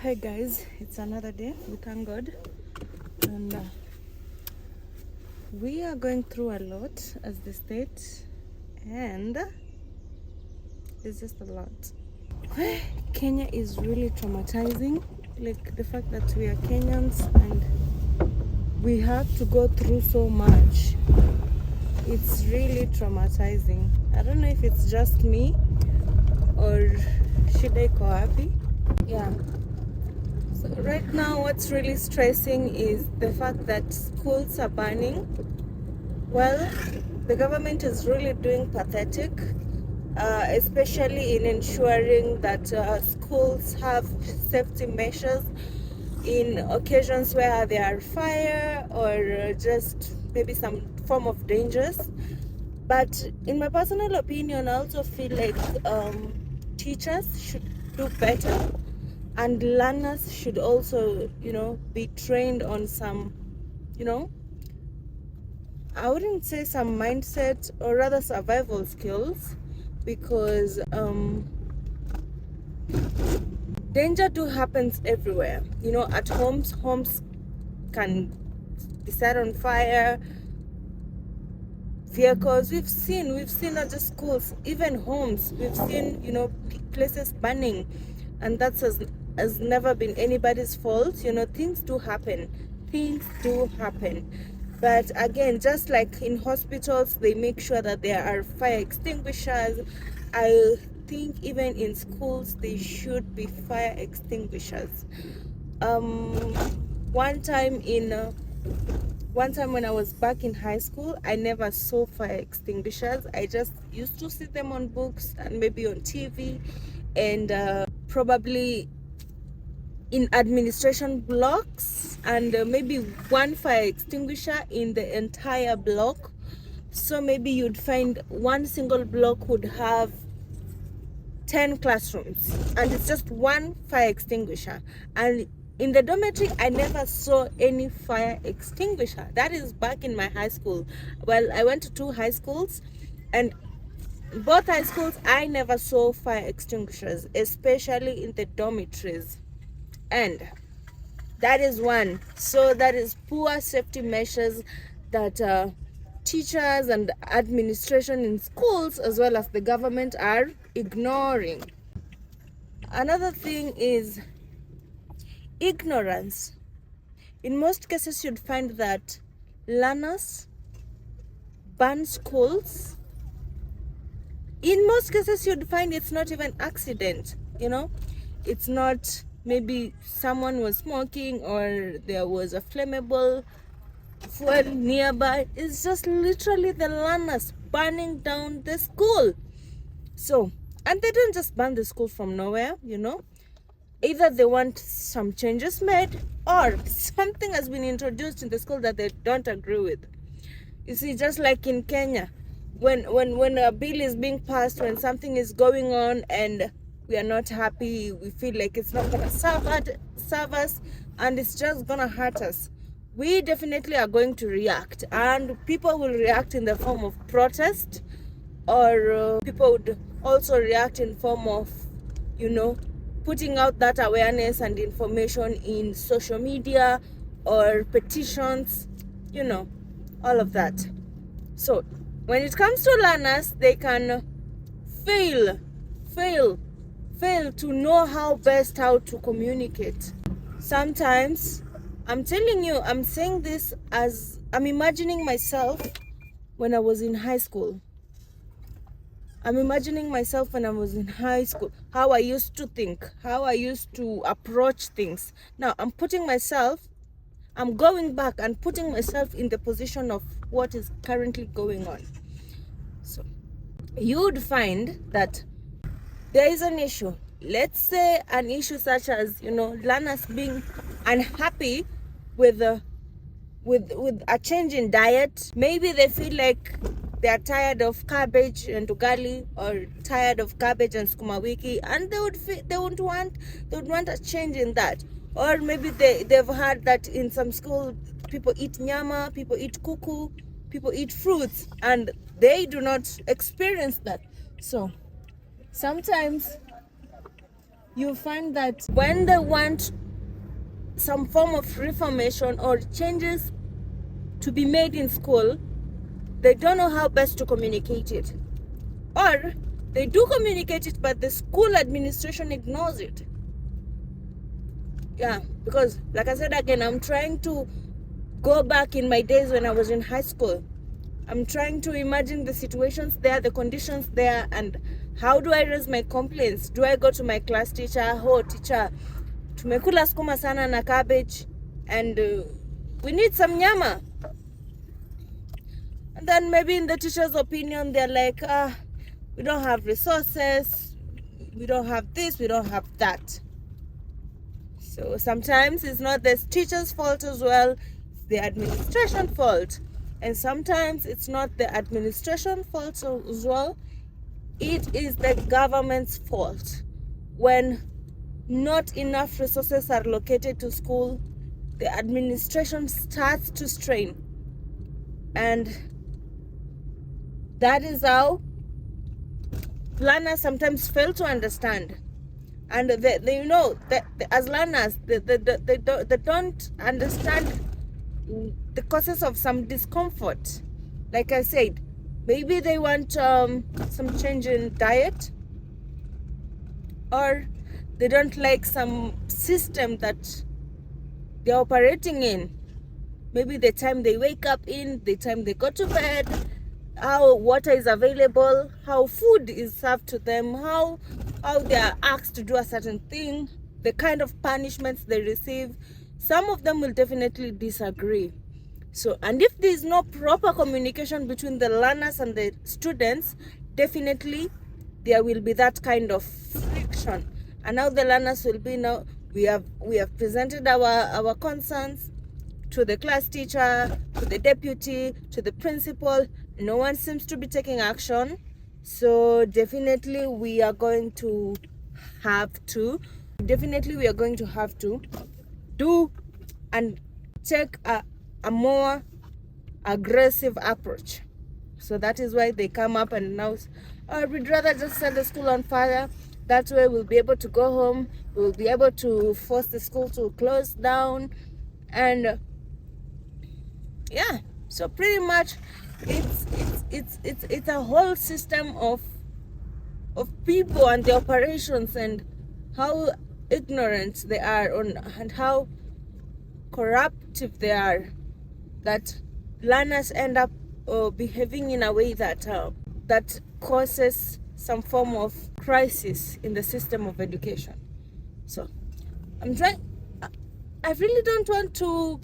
Hi guys, it's another day. We thank God, and we are going through a lot as the state, and it's just a lot. Kenya is really traumatizing, like the fact that we are Kenyans and we have to go through so much. It's really traumatizing. I don't know if it's just me or should I go happy? Yeah. So right now what's really stressing is the fact that schools are burning. Well, the government is really doing pathetic, especially in ensuring that schools have safety measures in occasions where there are fire or just maybe some form of dangers. But in my personal opinion, I also feel like teachers should do better, and learners should also, be trained on some, I wouldn't say some mindset, or rather survival skills, because danger too happens everywhere. At homes can be set on fire, vehicles. We've seen not just schools, even homes. We've seen, places burning, and that's has never been anybody's fault. Things do happen. But again, just like in hospitals, they make sure that there are fire extinguishers. I think even in schools, there should be fire extinguishers. One time when I was back in high school, I never saw fire extinguishers. I just used to see them on books and maybe on TV, and probably in administration blocks, and maybe one fire extinguisher in the entire block. So maybe you'd find one single block would have 10 classrooms, and it's just one fire extinguisher. And in the dormitory, I never saw any fire extinguisher. That is back in my high school. Well, I went to 2 high schools, and both high schools, I never saw fire extinguishers, especially in the dormitories. And that is one. So that is poor safety measures that teachers and administration in schools, as well as the government, are ignoring. Another thing is ignorance. In most cases, you'd find that learners burn schools. In most cases, you'd find it's not even accident. It's not maybe someone was smoking or there was a flammable fuel nearby. It's just literally the learners burning down the school. So, and they don't just burn the school from nowhere. Either they want some changes made, or something has been introduced in the school that they don't agree with. You see, just like in Kenya, when a bill is being passed, when something is going on and we are not happy, we feel like it's not going to serve us, and it's just going to hurt us, we definitely are going to react. And people will react in the form of protest, or people would also react in form of, putting out that awareness and information in social media or petitions, all of that. So when it comes to learners, they can fail to know how to communicate. Sometimes, I'm telling you, I'm saying this as I'm imagining myself when I was in high school. I'm imagining myself when I was in high school, how I used to think, how I used to approach things. Now I'm going back and putting myself in the position of what is currently going on. So you would find that there is an issue. Let's say an issue such as, learners being unhappy with with a change in diet. Maybe they feel like they are tired of cabbage and ugali, or tired of cabbage and sukuma wiki, and they would want a change in that. Or maybe they've heard that in some school people eat nyama, people eat kuku, people eat fruits, and they do not experience that. So sometimes you find that when they want some form of reformation or changes to be made in school, they don't know how best to communicate it. Or they do communicate it, but the school administration ignores it. Yeah, because like I said again, I'm trying to go back in my days when I was in high school. I'm trying to imagine the situations there, the conditions there, and how do I raise my complaints? Do I go to my class teacher? Oh, teacher, tumekula sukuma sana na cabbage, and we need some nyama. And then maybe in the teacher's opinion, they're like, we don't have resources, we don't have this, we don't have that. So sometimes it's not the teacher's fault as well, it's the administration fault. And sometimes it's not the administration fault as well, it is the government's fault. When not enough resources are allocated to school, the administration starts to strain. And that is how learners sometimes fail to understand. And as learners, they don't understand the causes of some discomfort. Like I said, maybe they want some change in diet, or they don't like some system that they're operating in. Maybe the time they wake up in, the time they go to bed, how water is available, how food is served to them, how they are asked to do a certain thing, the kind of punishments they receive. Some of them will definitely disagree. So, and if there is no proper communication between the learners and the students, definitely there will be that kind of friction. And now the learners will be, now we have presented our concerns to the class teacher, to the deputy, to the principal. No one seems to be taking action. So definitely we are going to have to do and take a more aggressive approach. So that is why they come up and announce, we'd rather just set the school on fire. That way we'll be able to go home, we'll be able to force the school to close down. And yeah, so pretty much it's a whole system of people and the operations, and how ignorant they are and how corruptive they are, that learners end up behaving in a way that causes some form of crisis in the system of education. So I really don't want to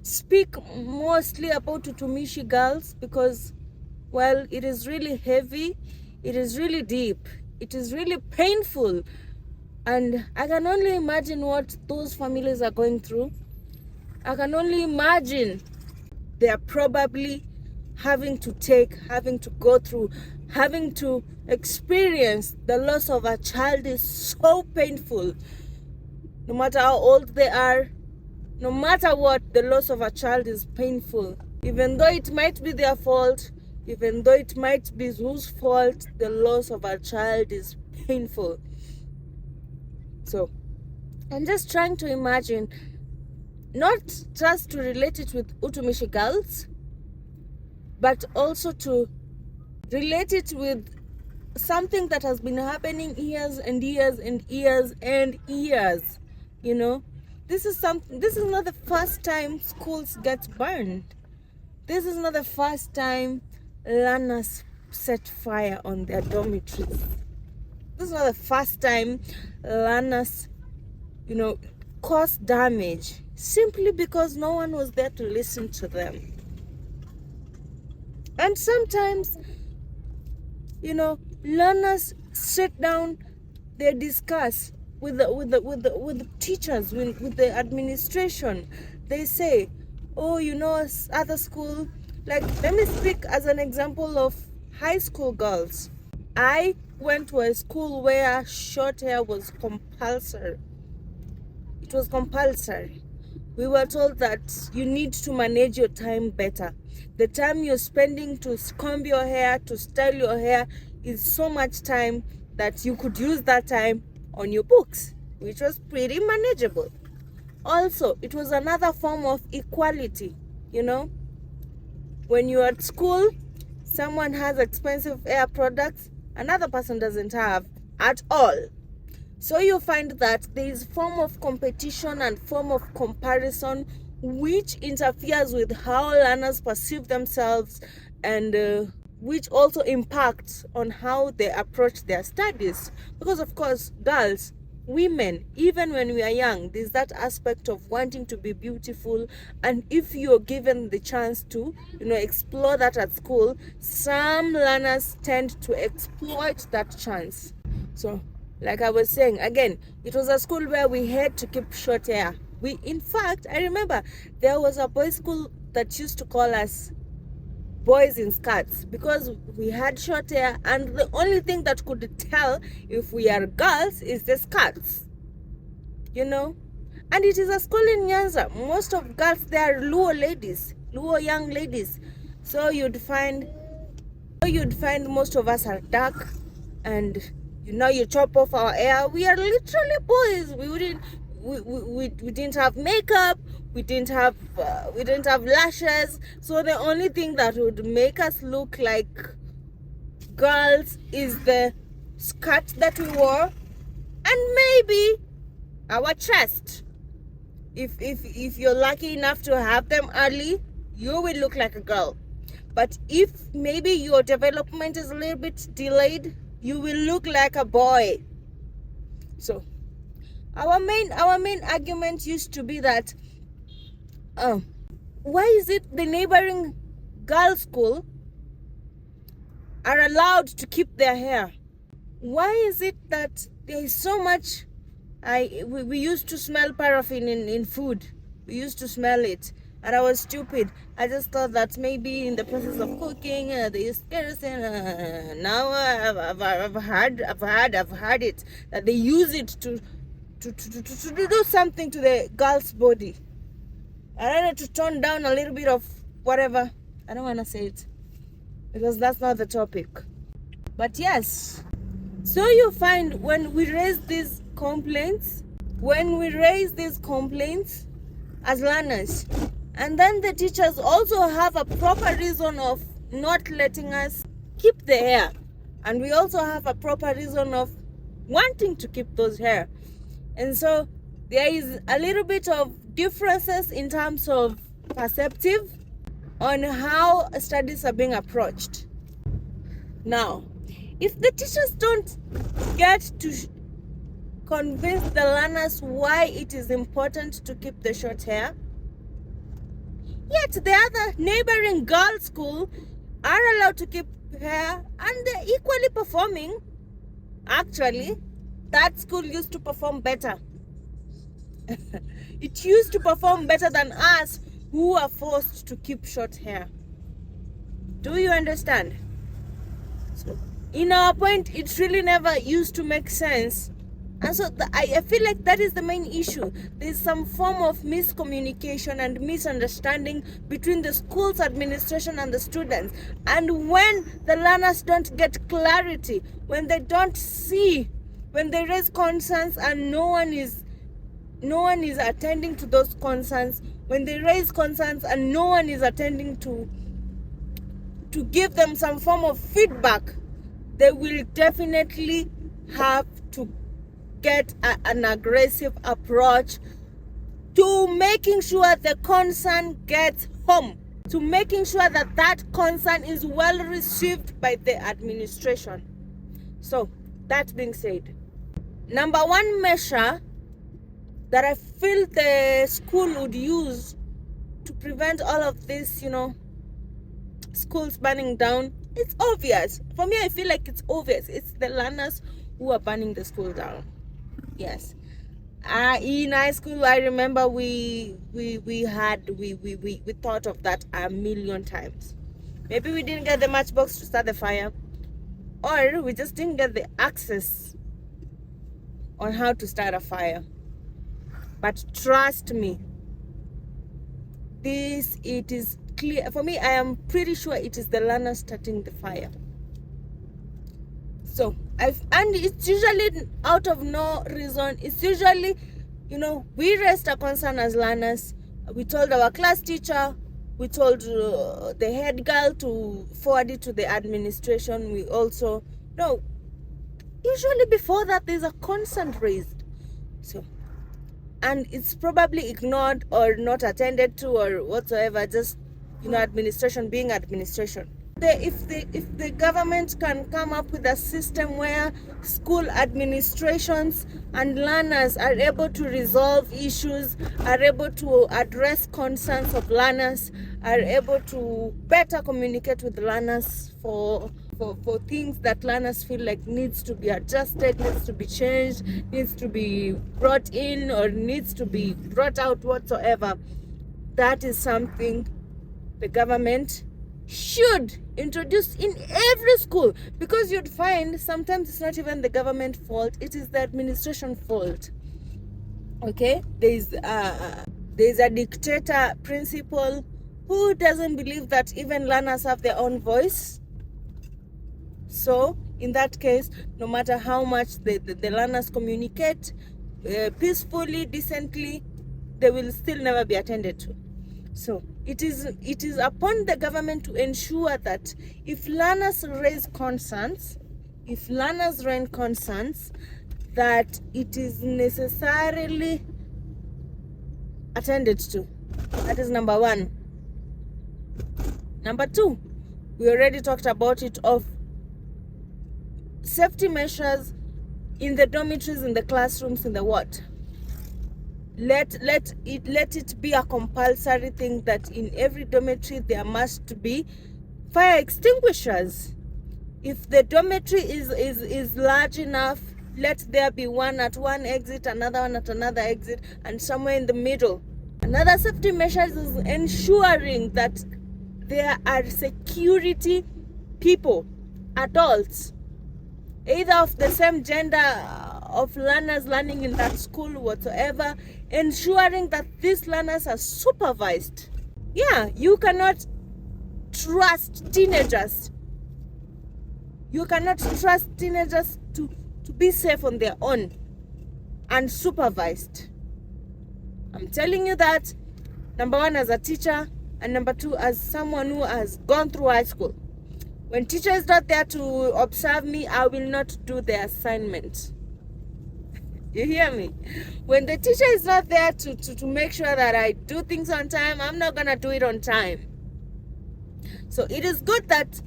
speak mostly about Utumishi girls, because, well, it is really heavy, it is really deep, it is really painful, and I can only imagine what those families are going through. I can only imagine they are probably having to go through, having to experience the loss of a child is so painful. No matter how old they are, no matter what, the loss of a child is painful. Even though it might be their fault, even though it might be whose fault, the loss of a child is painful. So I'm just trying to imagine, not just to relate it with Utumishi girls, but also to relate it with something that has been happening years and years and years and years. You know, this is not the first time schools get burned. This is not the first time learners set fire on their dormitories. This is not the first time learners, cause damage simply because no one was there to listen to them. And sometimes, learners sit down, they discuss with the teachers, with the administration. They say, oh, other school. Like, let me speak as an example of high school girls. I went to a school where short hair was compulsory. It was compulsory. We were told that you need to manage your time better. The time you're spending to comb your hair, to style your hair, is so much time that you could use that time on your books, which was pretty manageable. Also, it was another form of equality. When you're at school, someone has expensive hair products, another person doesn't have at all. So you find that there is form of competition and form of comparison which interferes with how learners perceive themselves, and which also impacts on how they approach their studies. Because of course, girls, women, even when we are young, there's that aspect of wanting to be beautiful, and if you're given the chance to explore that at school, some learners tend to exploit that chance. So like I was saying, again, it was a school where we had to keep short hair. In fact, I remember there was a boys' school that used to call us boys in skirts because we had short hair, and the only thing that could tell if we are girls is the skirts. And it is a school in Nyanza. Most of girls there are Luo ladies, Luo young ladies. So you'd find most of us are dark, and you chop off our hair. We are literally boys. We didn't have makeup. We didn't have lashes. So the only thing that would make us look like girls is the skirt that we wore, and maybe our chest. If you're lucky enough to have them early, you will look like a girl. But if maybe your development is a little bit delayed, you will look like a boy. So our main argument used to be that why is it the neighboring girls' school are allowed to keep their hair? Why is it that there is so much? We used to smell paraffin in food. We used to smell it, and I was stupid. I just thought that maybe in the process of cooking they use kerosene. Now I've heard it that they use it to do something to the girl's body. I wanted to tone down a little bit of whatever. I don't want to say it because that's not the topic. But yes, so you find when we raise these complaints as learners, and then the teachers also have a proper reason of not letting us keep the hair, and we also have a proper reason of wanting to keep those hair, and so there is a little bit of differences in terms of perspective on how studies are being approached. Now, if the teachers don't get to convince the learners why it is important to keep the short hair, yet the other neighboring girls' school are allowed to keep hair and they're equally performing. Actually, that school used to perform better. It used to perform better than us who are forced to keep short hair. Do you understand? So, in our point, it really never used to make sense. And so I feel like that is the main issue. There's some form of miscommunication and misunderstanding between the school's administration and the students. And when the learners don't get clarity, when they don't see, when they raise concerns and no one is attending to those concerns, when they raise concerns and no one is attending to give them some form of feedback, they will definitely have to get an aggressive approach to making sure the concern gets home, to making sure that that concern is well received by the administration. So, that being said, number one measure that I feel the school would use to prevent all of this, schools burning down, it's obvious. For me, I feel like it's obvious. It's the learners who are burning the school down. Yes. In high school, I remember we thought of that a million times. Maybe we didn't get the matchbox to start the fire, or we just didn't get the access on how to start a fire. But trust me, it is clear for me. I am pretty sure it is the learner starting the fire. So and it's usually out of no reason. It's usually, we raised a concern as learners. We told our class teacher, we told the head girl to forward it to the administration. We also usually before that there's a concern raised. So, and it's probably ignored or not attended to or whatsoever, just administration being administration. If the government can come up with a system where school administrations and learners are able to resolve issues, are able to address concerns of learners, are able to better communicate with learners for things that learners feel like needs to be adjusted, needs to be changed, needs to be brought in, or needs to be brought out whatsoever, that is something the government should introduce in every school, because you'd find sometimes it's not even the government fault, it is the administration fault. Okay, there's a dictator principal who doesn't believe that even learners have their own voice. So in that case, no matter how much the learners communicate peacefully, decently, they will still never be attended to. So it is upon the government to ensure that if learners raise concerns, that it is necessarily attended to. That is number one. Number two, we already talked about it, of safety measures in the dormitories, in the classrooms, in the what. Let it be a compulsory thing that in every dormitory there must be fire extinguishers. If the dormitory is large enough, let there be one at one exit, another one at another exit, and somewhere in the middle. Another safety measure is ensuring that there are security people, adults, either of the same gender of learners learning in that school whatsoever, ensuring that these learners are supervised. Yeah, you cannot trust teenagers. You cannot trust teenagers to be safe on their own and supervised. I'm telling you that, number one, as a teacher, and number two, as someone who has gone through high school. When teacher is not there to observe me, I will not do the assignment. You hear me? When the teacher is not there to make sure that I do things on time, I'm not going to do it on time. So it is good that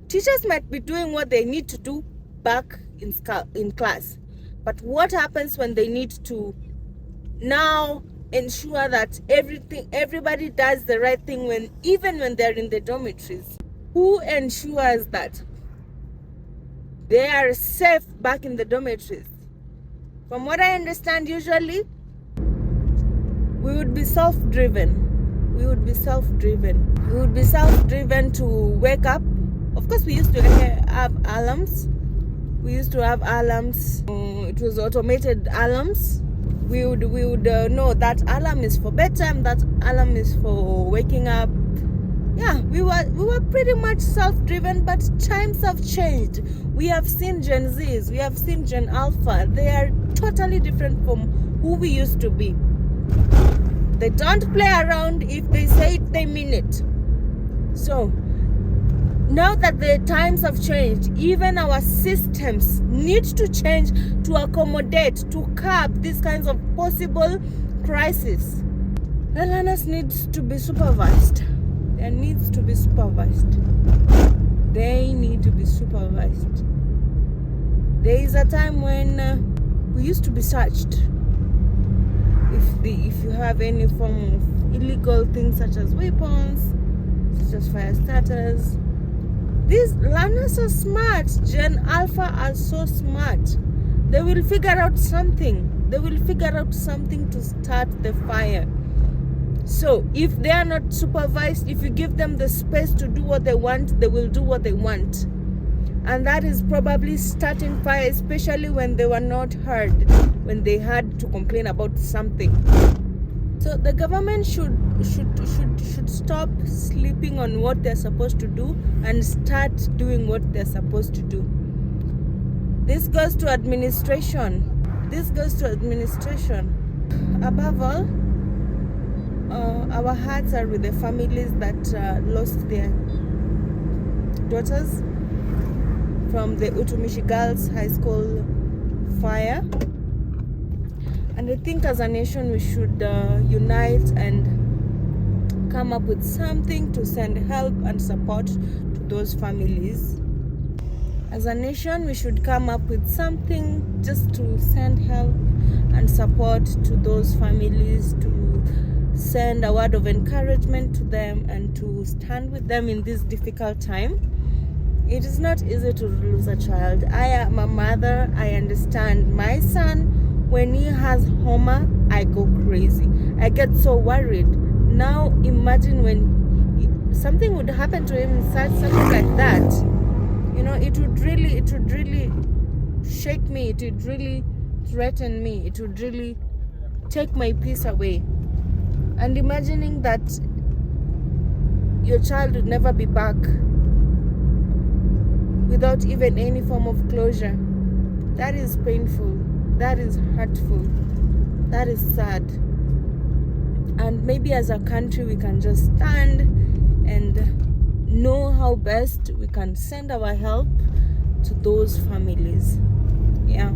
teachers might be doing what they need to do back in class. But what happens when they need to now ensure that everybody does the right thing even when they're in the dormitories? Who ensures that they are safe back in the dormitories? From what I understand, usually we would be self-driven. We would be self-driven to wake up. Of course, we used to have alarms. It was automated alarms. We would know that alarm is for bedtime, that alarm is for waking up. Yeah, we were pretty much self-driven, but times have changed. We have seen Gen Zs, we have seen Gen Alpha. They are totally different from who we used to be. They don't play around. If they say it, they mean it. So now that the times have changed, even our systems need to change to accommodate, to curb these kinds of possible crises. The learners need to be supervised. They need to be supervised. There is a time when we used to be searched. If you have any form of illegal things such as weapons, such as fire starters. These learners are smart. Gen Alpha are so smart. They will figure out something. They will figure out something to start the fire. So if they are not supervised, if you give them the space to do what they want, they will do what they want. And that is probably starting fire, especially when they were not heard, when they had to complain about something. So the government should stop sleeping on what they're supposed to do and start doing what they're supposed to do. This goes to administration. Above all, our hearts are with the families that lost their daughters from the Utumishi Girls High School fire. And I think as a nation we should unite and come up with something to send help and support to those families. As a nation, we should come up with something just to send help and support to those families, to send a word of encouragement to them and to stand with them in this difficult time. It is not easy to lose a child. I am a mother. I understand. My son, when he has Homa, I go crazy. I get so worried. Now imagine when something would happen to him, something like that. You know, it would really shake me. It would really threaten me. It would really take my peace away. And imagining that your child would never be back without even any form of closure. That is painful. That is hurtful. That is sad. And maybe as a country we can just stand and know how best we can send our help to those families. Yeah.